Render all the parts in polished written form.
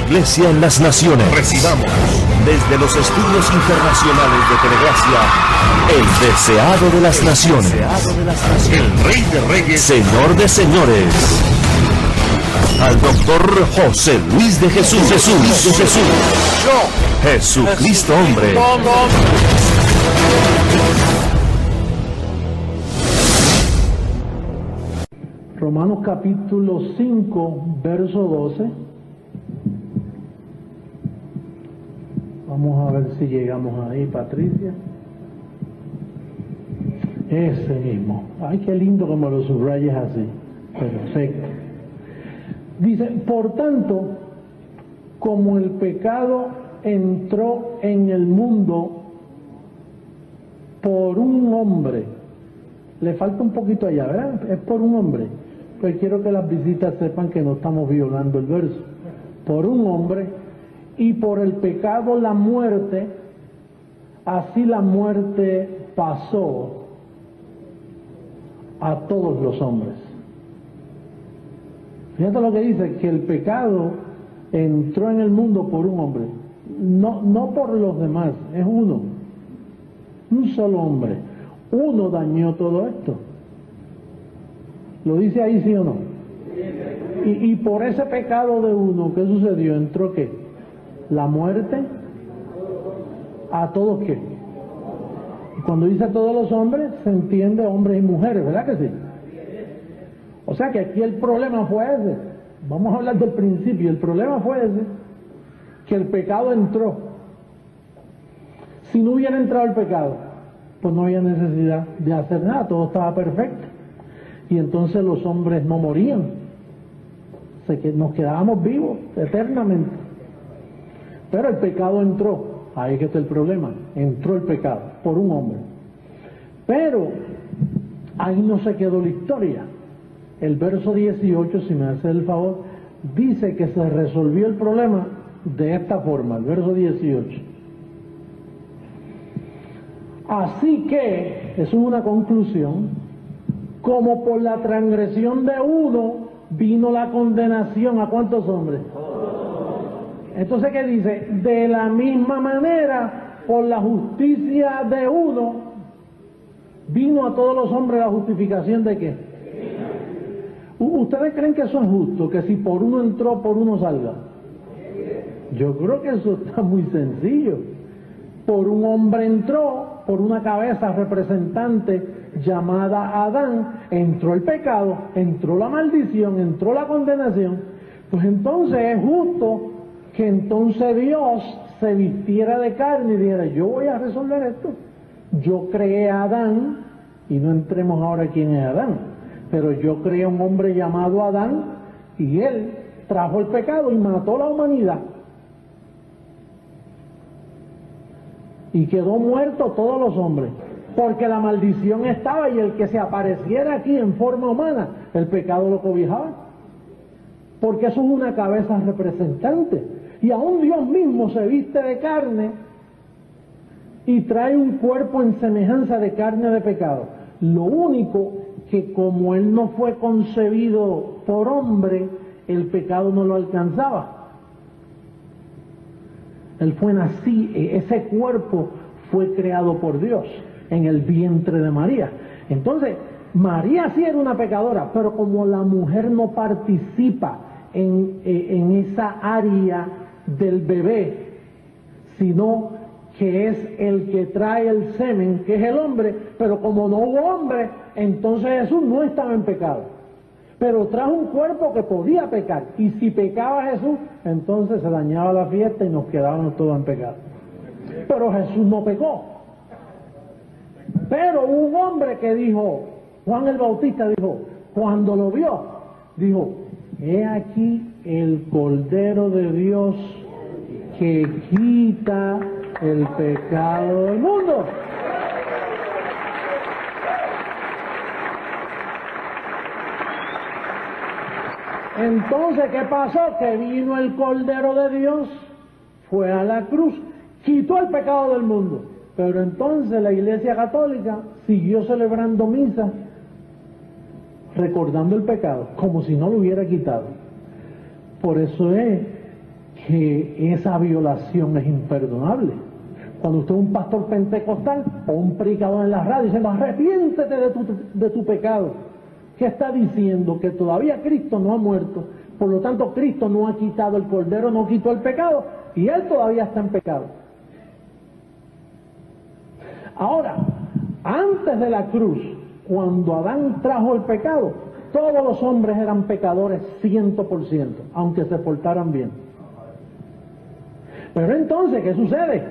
Iglesia en las Naciones. Recibamos desde los estudios internacionales de Telegracia, el deseado de las naciones, el Rey de Reyes, Señor de Señores, al doctor José Luis de Jesús, Jesucristo hombre. Romanos capítulo 5, verso 12. Vamos a ver si llegamos ahí, Patricia. Ese mismo. Ay, qué lindo que me lo subrayes así. Perfecto. Dice, por tanto, como el pecado entró en el mundo por un hombre, le falta un poquito allá, ¿verdad? Es por un hombre. Pues quiero que las visitas sepan que no estamos violando el verso. Por un hombre, y por el pecado la muerte, así la muerte pasó a todos los hombres. Fíjate lo que dice, que el pecado entró en el mundo por un hombre, no por los demás, es uno, un solo hombre. Uno dañó todo esto. ¿Lo dice ahí, sí o no? Y por ese pecado de uno, ¿qué sucedió? ¿Entró qué? La muerte. ¿A todos qué? Y cuando dice a todos los hombres, se entiende hombres y mujeres, ¿verdad que sí? O sea que aquí el problema fue ese. Vamos a hablar del principio. El problema fue ese, que el pecado entró. Si no hubiera entrado el pecado, pues no había necesidad de hacer nada, todo estaba perfecto. Y entonces los hombres no morían, nos quedábamos vivos eternamente. Pero el pecado entró, ahí que está el problema, entró el pecado por un hombre. Pero ahí no se quedó la historia. El verso 18, si me hace el favor, dice que se resolvió el problema de esta forma, el verso 18. Así que, eso es una conclusión, como por la transgresión de uno vino la condenación, ¿a cuántos hombres? Entonces, ¿qué dice? De la misma manera, por la justicia de uno, vino a todos los hombres la justificación de ¿qué? ¿Ustedes creen que eso es justo? Que si por uno entró, por uno salga. Yo creo que eso está muy sencillo. Por un hombre entró, por una cabeza representante llamada Adán, entró el pecado, entró la maldición, entró la condenación. Pues entonces es justo que entonces Dios se vistiera de carne y dijera, yo voy a resolver esto. Yo creé a Adán, y no entremos ahora quién es Adán, pero yo creé a un hombre llamado Adán, y él trajo el pecado y mató a la humanidad. Y quedó muerto todos los hombres, porque la maldición estaba, y el que se apareciera aquí en forma humana, el pecado lo cobijaba, porque eso es una cabeza representante. Y aún Dios mismo se viste de carne y trae un cuerpo en semejanza de carne de pecado. Lo único que, como él no fue concebido por hombre, el pecado no lo alcanzaba. Él fue nacido, ese cuerpo fue creado por Dios en el vientre de María. Entonces, María sí era una pecadora, pero como la mujer no participa en esa área del bebé, sino que es el que trae el semen, que es el hombre, pero como no hubo hombre, entonces Jesús no estaba en pecado. Pero trajo un cuerpo que podía pecar, y si pecaba Jesús, entonces se dañaba la fiesta y nos quedábamos todos en pecado. Pero Jesús no pecó. Pero hubo un hombre que dijo, Juan el Bautista dijo, cuando lo vio, dijo, he aquí el Cordero de Dios que quita el pecado del mundo. Entonces, ¿qué pasó? Que vino el Cordero de Dios, fue a la cruz, quitó el pecado del mundo. Pero entonces la Iglesia Católica siguió celebrando misa, recordando el pecado, como si no lo hubiera quitado. Por eso es que esa violación es imperdonable. Cuando usted es un pastor pentecostal o un predicador en la radio diciendo arrepiéntete de tu pecado, ¿qué está diciendo? Que todavía Cristo no ha muerto, por lo tanto Cristo no ha quitado el cordero, no quitó el pecado y él todavía está en pecado. Ahora, antes de la cruz, cuando Adán trajo el pecado, todos los hombres eran pecadores 100%, aunque se portaran bien. Pero entonces, ¿qué sucede?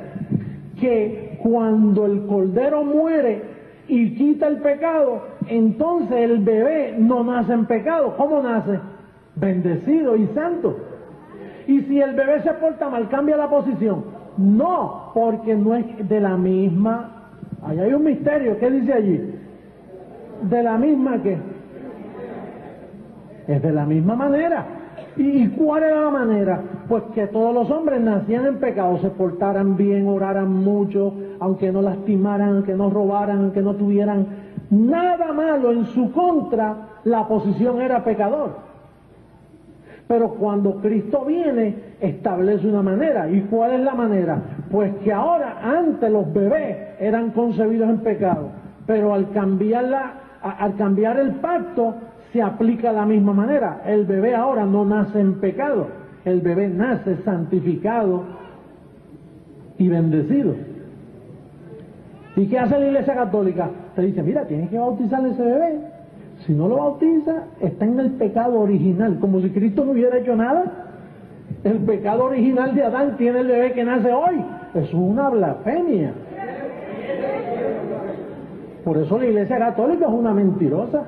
Que cuando el cordero muere y quita el pecado, entonces el bebé no nace en pecado. ¿Cómo nace? Bendecido y santo. Y si el bebé se porta mal, cambia la posición. No, porque no es de la misma. Ahí hay un misterio. ¿Qué dice allí? ¿De la misma qué? Es de la misma manera. ¿Y cuál era la manera? Pues que todos los hombres nacían en pecado, se portaran bien, oraran mucho, aunque no lastimaran, aunque no robaran, aunque no tuvieran nada malo en su contra, la posición era pecador. Pero cuando Cristo viene, establece una manera. ¿Y cuál es la manera? Pues que ahora, antes los bebés eran concebidos en pecado, pero al cambiar el pacto, se aplica de la misma manera. El bebé ahora no nace en pecado, el bebé nace santificado y bendecido. ¿Y qué hace la Iglesia Católica? Te dice, mira, tienes que bautizar a ese bebé. Si no lo bautiza, está en el pecado original, como si Cristo no hubiera hecho nada. El pecado original de Adán tiene el bebé que nace hoy. Eso es una blasfemia. Por eso la Iglesia Católica es una mentirosa.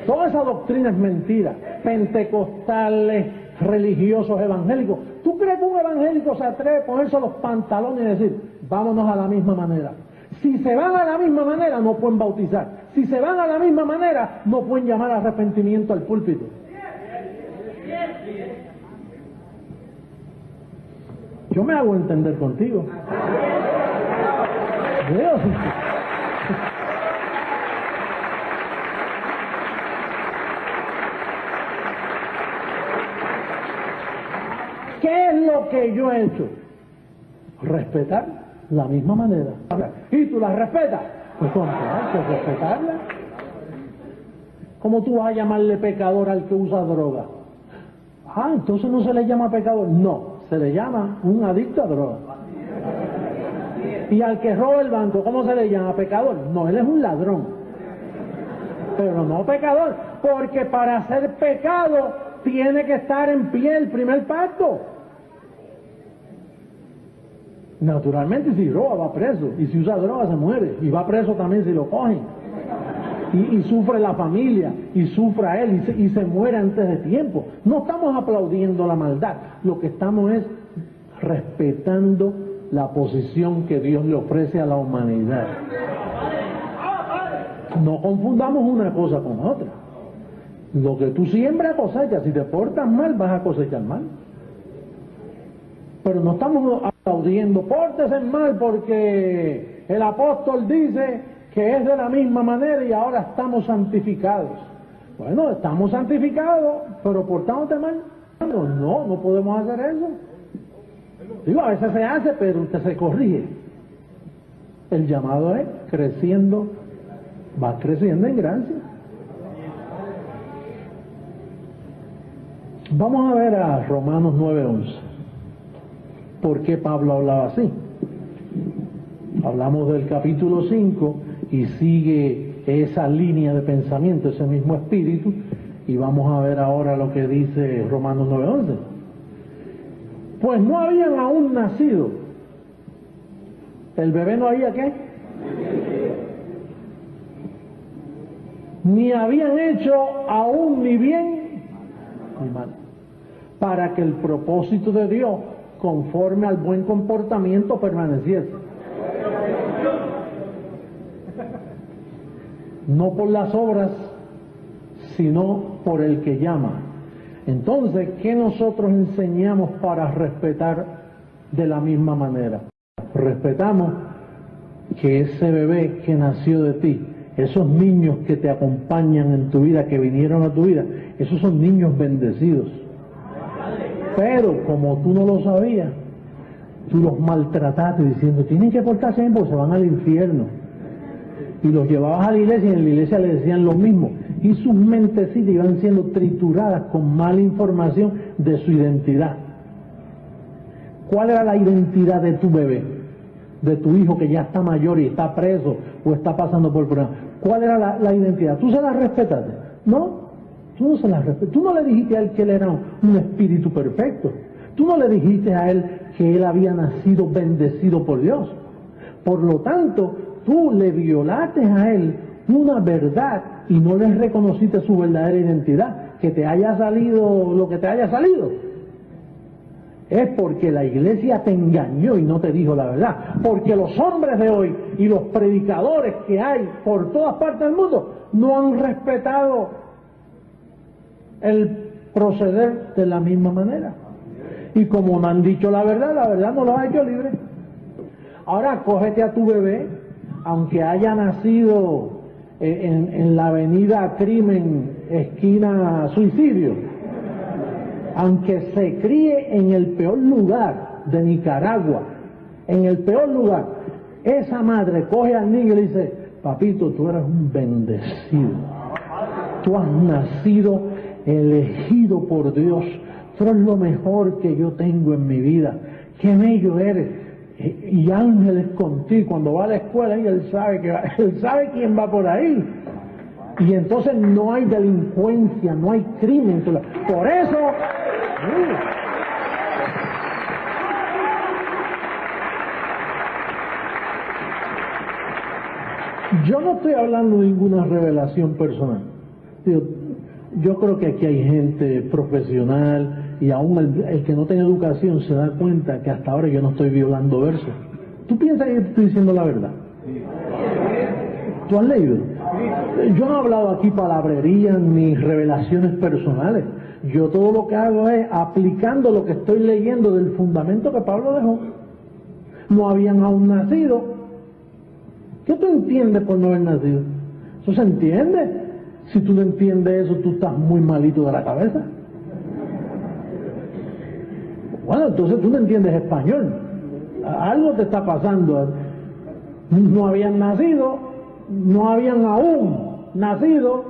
Toda esa doctrina es mentira. Pentecostales, religiosos, evangélicos. ¿Tú crees que un evangélico se atreve a ponerse los pantalones y decir, vámonos a la misma manera? Si se van a la misma manera, no pueden bautizar. Si se van a la misma manera, no pueden llamar a arrepentimiento al púlpito. Yo me hago entender contigo. Dios. ¿Qué es lo que yo he hecho? Respetar la misma manera. ¿Y tú la respetas? Pues hay que respetarla. ¿Cómo tú vas a llamarle pecador al que usa droga? Ah, entonces no se le llama pecador. No, se le llama un adicto a droga. Y al que roba el banco, ¿cómo se le llama? Pecador. No, él es un ladrón. Pero no pecador, porque para ser pecado tiene que estar en pie el primer pacto. Naturalmente, si roba va preso, y si usa droga se muere, y va preso también si lo cogen, y sufre la familia, y sufre él, y se muere antes de tiempo. No estamos aplaudiendo la maldad, lo que estamos es respetando la posición que Dios le ofrece a la humanidad. No confundamos una cosa con otra. Lo que tú siembras cosechas. Si te portas mal, vas a cosechar mal. Pero no estamos aplaudiendo, pórtese mal porque el apóstol dice que es de la misma manera y ahora estamos santificados. Bueno, estamos santificados, pero portándote mal. No podemos hacer eso. Digo, a veces se hace, pero usted se corrige. El llamado es creciendo, va creciendo en gracia. Vamos a ver a Romanos 9:11. ¿Por qué Pablo hablaba así? Hablamos del capítulo 5 y sigue esa línea de pensamiento, ese mismo espíritu, y vamos a ver ahora lo que dice Romanos 9:11. Pues no habían aún nacido. ¿El bebé no había qué? Ni habían hecho aún ni bien ni mal, para que el propósito de Dios conforme al buen comportamiento permaneciese. No por las obras, sino por el que llama. Entonces, ¿qué nosotros enseñamos para respetar de la misma manera? Respetamos que ese bebé que nació de ti, esos niños que te acompañan en tu vida, que vinieron a tu vida, esos son niños bendecidos. Pero como tú no lo sabías, tú los maltrataste diciendo, tienen que portarse bien porque se van al infierno. Y los llevabas a la iglesia y en la iglesia le decían lo mismo. Y sus mentecitas iban siendo trituradas con mala información de su identidad. ¿Cuál era la identidad de tu bebé? De tu hijo que ya está mayor y está preso o está pasando por problemas. ¿Cuál era la identidad? ¿Tú se la respetaste? No, tú no se la respetaste. Tú no le dijiste a él que él era un espíritu perfecto. Tú no le dijiste a él que él había nacido bendecido por Dios. Por lo tanto, tú le violaste a él una verdad y no le reconociste su verdadera identidad. Que te haya salido lo que te haya salido es porque la iglesia te engañó y no te dijo la verdad. Porque los hombres de hoy y los predicadores que hay por todas partes del mundo no han respetado el proceder de la misma manera. Y como no han dicho la verdad no los ha hecho libres. Ahora cógete a tu bebé, aunque haya nacido en la avenida Crimen, esquina Suicidio, aunque se críe en el peor lugar de Nicaragua, en el peor lugar, esa madre coge al niño y le dice, papito, tú eres un bendecido, tú has nacido elegido por Dios, tú eres lo mejor que yo tengo en mi vida, qué bello eres, y ángeles contigo. Cuando va a la escuela y él sabe quién va por ahí, y entonces no hay delincuencia, no hay crimen. Por eso yo no estoy hablando de ninguna revelación personal. Yo creo que aquí hay gente profesional y aún el que no tiene educación se da cuenta que hasta ahora yo no estoy violando versos. ¿Tú piensas que estoy diciendo la verdad? ¿Tú has leído? Yo no he hablado aquí palabrerías ni revelaciones personales. Yo todo lo que hago es aplicando lo que estoy leyendo del fundamento que Pablo dejó. No habían aún nacido. ¿Qué tú entiendes por no haber nacido? ¿Eso se entiende? Si tú no entiendes eso, tú estás muy malito de la cabeza. Bueno, entonces tú no entiendes español. Algo te está pasando. No habían nacido, no habían aún nacido,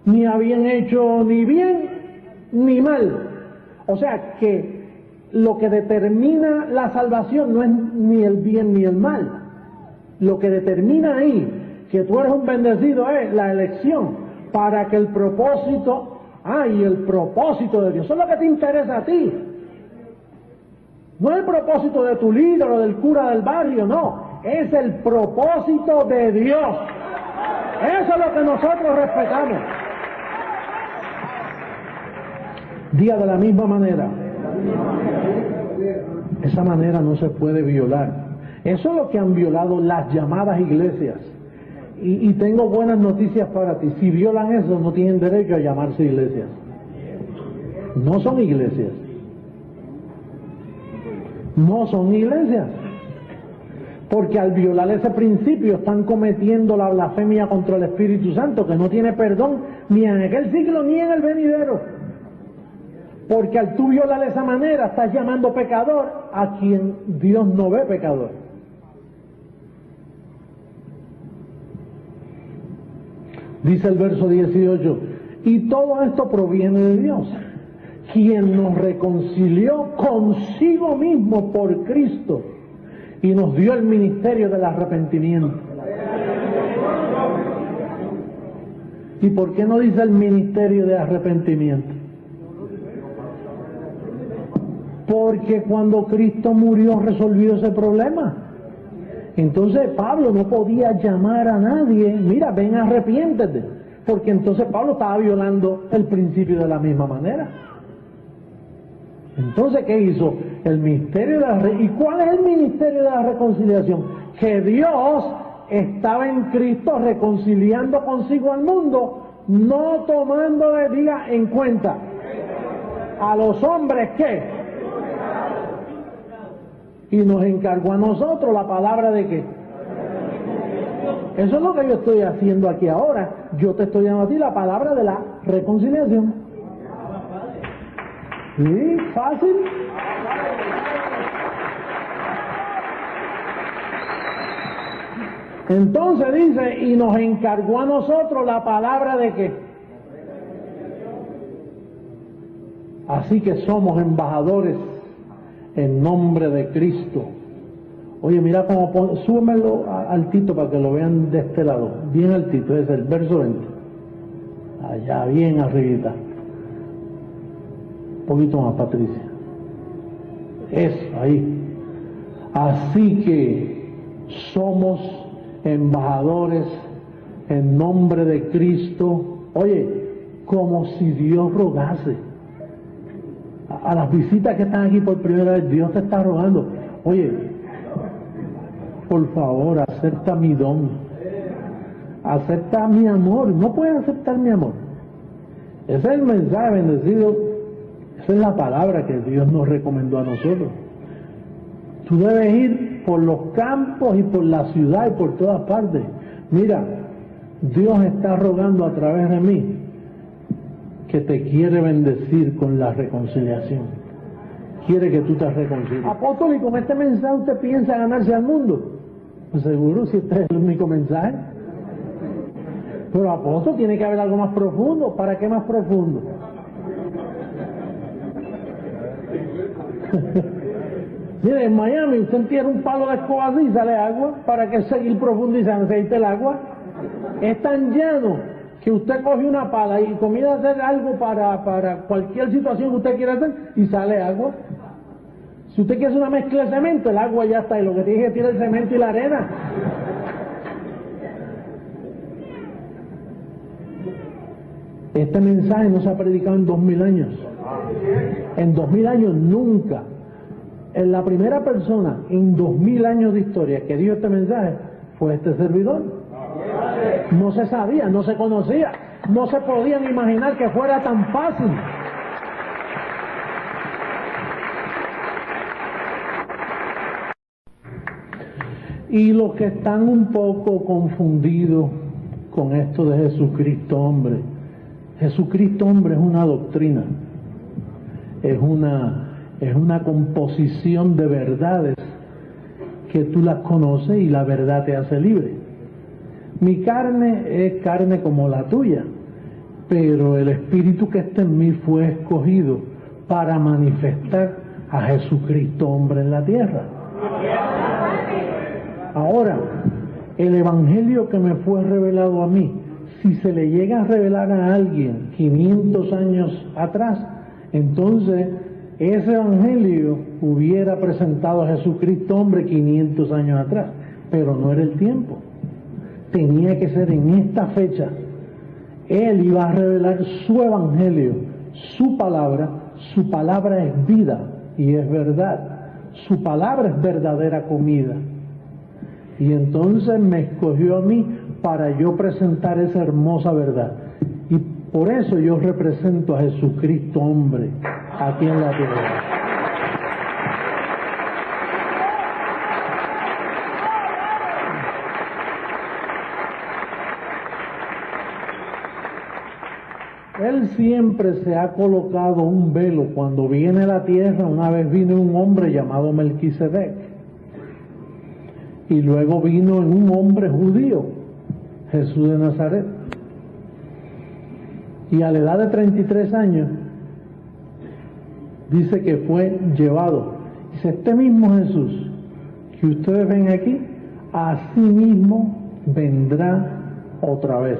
ni habían hecho ni bien ni mal. O sea que lo que determina la salvación no es ni el bien ni el mal. Lo que determina ahí que tú eres un bendecido es la elección para que el propósito, y el propósito de Dios, eso es lo que te interesa a ti. No es el propósito de tu líder o del cura del barrio, no. Es el propósito de Dios. Eso es lo que nosotros respetamos. Diga de la misma manera. Esa manera no se puede violar. Eso es lo que han violado las llamadas iglesias. Y tengo buenas noticias para ti. Si violan eso, no tienen derecho a llamarse iglesias. No son iglesias. No son iglesias. Porque al violar ese principio están cometiendo la blasfemia contra el Espíritu Santo, que no tiene perdón ni en aquel siglo ni en el venidero. Porque al tú violar de esa manera estás llamando pecador a quien Dios no ve pecador. Dice el verso 18, y todo esto proviene de Dios, quien nos reconcilió consigo mismo por Cristo y nos dio el ministerio del arrepentimiento. ¿Y por qué no dice el ministerio de arrepentimiento? Porque cuando Cristo murió resolvió ese problema. Entonces Pablo no podía llamar a nadie, mira, ven, arrepiéntete, porque entonces Pablo estaba violando el principio de la misma manera. Entonces, ¿qué hizo? El ministerio de la ¿y cuál es el ministerio de la reconciliación? Que Dios estaba en Cristo reconciliando consigo al mundo, no tomando en cuenta a los hombres que y nos encargó a nosotros la palabra de qué. Eso es lo que yo estoy haciendo aquí ahora. Yo te estoy dando a ti la palabra de la reconciliación. ¿Sí? ¿Fácil? Entonces dice, y nos encargó a nosotros la palabra de qué. Así que somos embajadores en nombre de Cristo. Oye, mira cómo súbemelo altito para que lo vean de este lado, bien altito, es el verso 20. Allá, bien arribita. Un poquito más, Patricia. Eso, ahí. Así que somos embajadores en nombre de Cristo. Oye, como si Dios rogase. A las visitas que están aquí por primera vez, Dios te está rogando. Oye, por favor, acepta mi don. Acepta mi amor. No puedes aceptar mi amor. Ese es el mensaje bendecido. Esa es la palabra que Dios nos recomendó a nosotros. Tú debes ir por los campos y por la ciudad y por todas partes. Mira, Dios está rogando a través de mí que te quiere bendecir con la reconciliación. Quiere que tú te reconcilies. Apóstol, ¿y con este mensaje usted piensa ganarse al mundo? Pues seguro, si este es el único mensaje. Pero apóstol, tiene que haber algo más profundo. ¿Para qué más profundo? Mire, en Miami usted entierra un palo de escoba así y sale agua. ¿Para qué seguir profundizando? ¿Necesita el agua? Es tan llano que usted coge una pala y comienza a hacer algo para cualquier situación que usted quiera hacer y sale agua. Si usted quiere hacer una mezcla de cemento, el agua ya está, y lo que tiene que tirar el cemento y la arena. Este mensaje no se ha predicado en 2000 años. En 2000 años nunca. En la primera persona en 2000 años de historia que dio este mensaje fue este servidor. No se sabía, no se conocía, no se podían imaginar que fuera tan fácil. Y los que están un poco confundidos con esto de Jesucristo hombre, Jesucristo hombre es una doctrina, es una composición de verdades que tú las conoces y la verdad te hace libre. Mi carne es carne como la tuya, pero el Espíritu que está en mí fue escogido para manifestar a Jesucristo hombre en la tierra. Ahora, el Evangelio que me fue revelado a mí, si se le llega a revelar a alguien 500 años atrás, entonces ese Evangelio hubiera presentado a Jesucristo hombre 500 años atrás, pero no era el tiempo. Tenía que ser en esta fecha. Él iba a revelar su Evangelio, su palabra es vida y es verdad. Su palabra es verdadera comida. Y entonces me escogió a mí para yo presentar esa hermosa verdad. Y por eso yo represento a Jesucristo hombre aquí en la tierra. Él siempre se ha colocado un velo. Cuando viene a la tierra, una vez vino un hombre llamado Melquisedec. Y luego vino un hombre judío, Jesús de Nazaret. Y a la edad de 33 años, dice que fue llevado. Dice, este mismo Jesús que ustedes ven aquí, así mismo vendrá otra vez.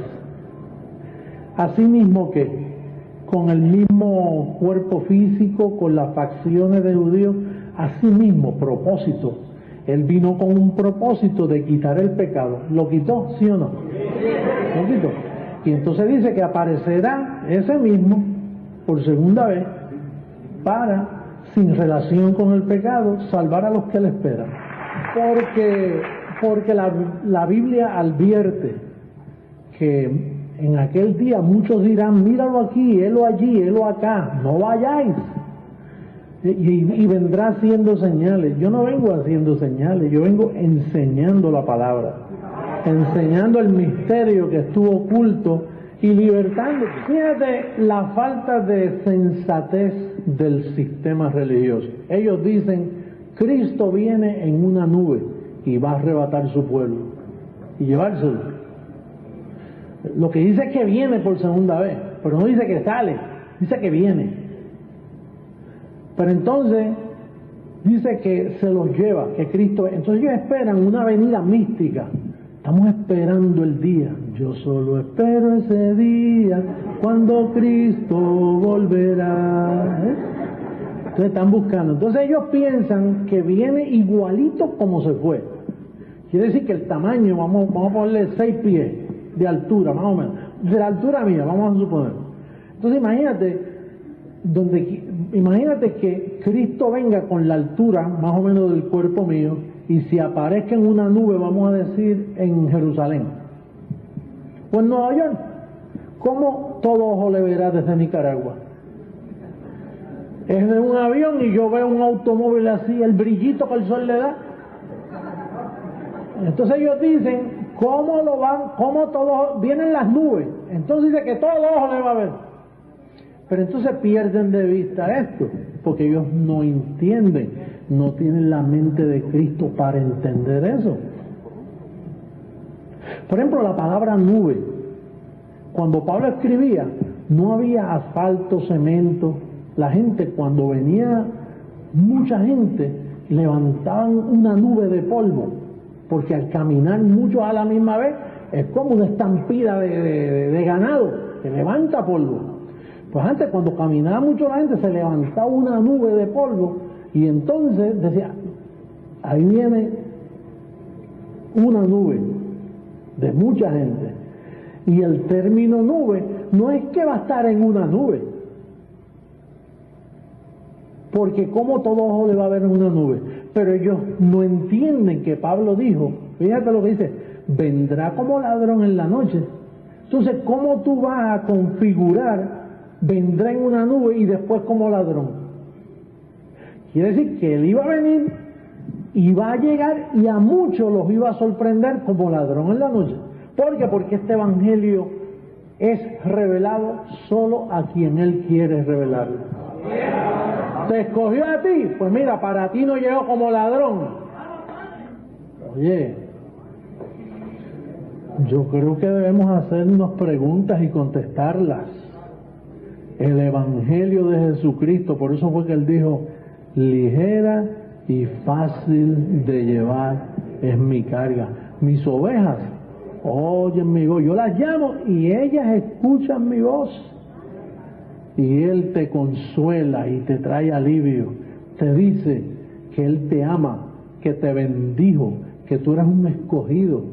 Así mismo que con el mismo cuerpo físico, con las facciones de judío, así mismo propósito. Él vino con un propósito de quitar el pecado. ¿Lo quitó, sí o no? Lo quitó. Y entonces dice que aparecerá ese mismo por segunda vez para, sin relación con el pecado, salvar a los que le esperan. Porque la Biblia advierte que en aquel día muchos dirán, míralo aquí, helo allí, helo acá, no vayáis. Y vendrá haciendo señales. Yo no vengo haciendo señales, yo vengo enseñando la palabra, enseñando el misterio que estuvo oculto y libertando. Fíjate la falta de sensatez del sistema religioso. Ellos dicen, Cristo viene en una nube y va a arrebatar su pueblo y llevárselo. Lo que dice es que viene por segunda vez, pero no dice que sale, dice que viene. Pero entonces dice que se los lleva, que Cristo... Entonces ellos esperan una venida mística. Estamos esperando el día. Yo solo espero ese día cuando Cristo volverá. Entonces están buscando. Entonces ellos piensan que viene igualito como se fue. Quiere decir que el tamaño, vamos a ponerle 6 pies de altura, más o menos. De la altura mía, vamos a suponer. Entonces imagínate que Cristo venga con la altura más o menos del cuerpo mío y se aparezca en una nube, vamos a decir, en Jerusalén o en Nueva York. ¿Cómo todo ojo le verá desde Nicaragua? Es de un avión y yo veo un automóvil así, el brillito que el sol le da. Entonces ellos dicen, ¿cómo todos vienen las nubes? Entonces dice que todo ojo le va a ver. Pero entonces pierden de vista esto, porque ellos no entienden, no tienen la mente de Cristo para entender eso. Por ejemplo, la palabra nube, cuando Pablo escribía, no había asfalto, cemento. La gente, cuando venía mucha gente, levantaban una nube de polvo, porque al caminar muchos a la misma vez, es como una estampida de ganado, que levanta polvo. Pues antes, cuando caminaba mucho la gente, se levantaba una nube de polvo y entonces decía, ahí viene una nube de mucha gente. Y el término nube no es que va a estar en una nube, porque como todo ojo le va a ver en una nube, pero ellos no entienden que Pablo dijo, fíjate lo que dice, vendrá como ladrón en la noche. Entonces, ¿cómo tú vas a configurar vendrá en una nube y después como ladrón? Quiere decir que él iba a venir, iba a llegar y a muchos los iba a sorprender como ladrón en la noche. ¿Por qué? Porque este evangelio es revelado solo a quien él quiere revelarlo. ¿Te escogió a ti? Pues mira, para ti no llegó como ladrón. Oye, yo creo que debemos hacernos preguntas y contestarlas. El evangelio de Jesucristo, por eso fue que él dijo, ligera y fácil de llevar es mi carga. Mis ovejas oyen mi voz, yo las llamo y ellas escuchan mi voz. Y él te consuela y te trae alivio, te dice que él te ama, que te bendijo, que tú eres un escogido,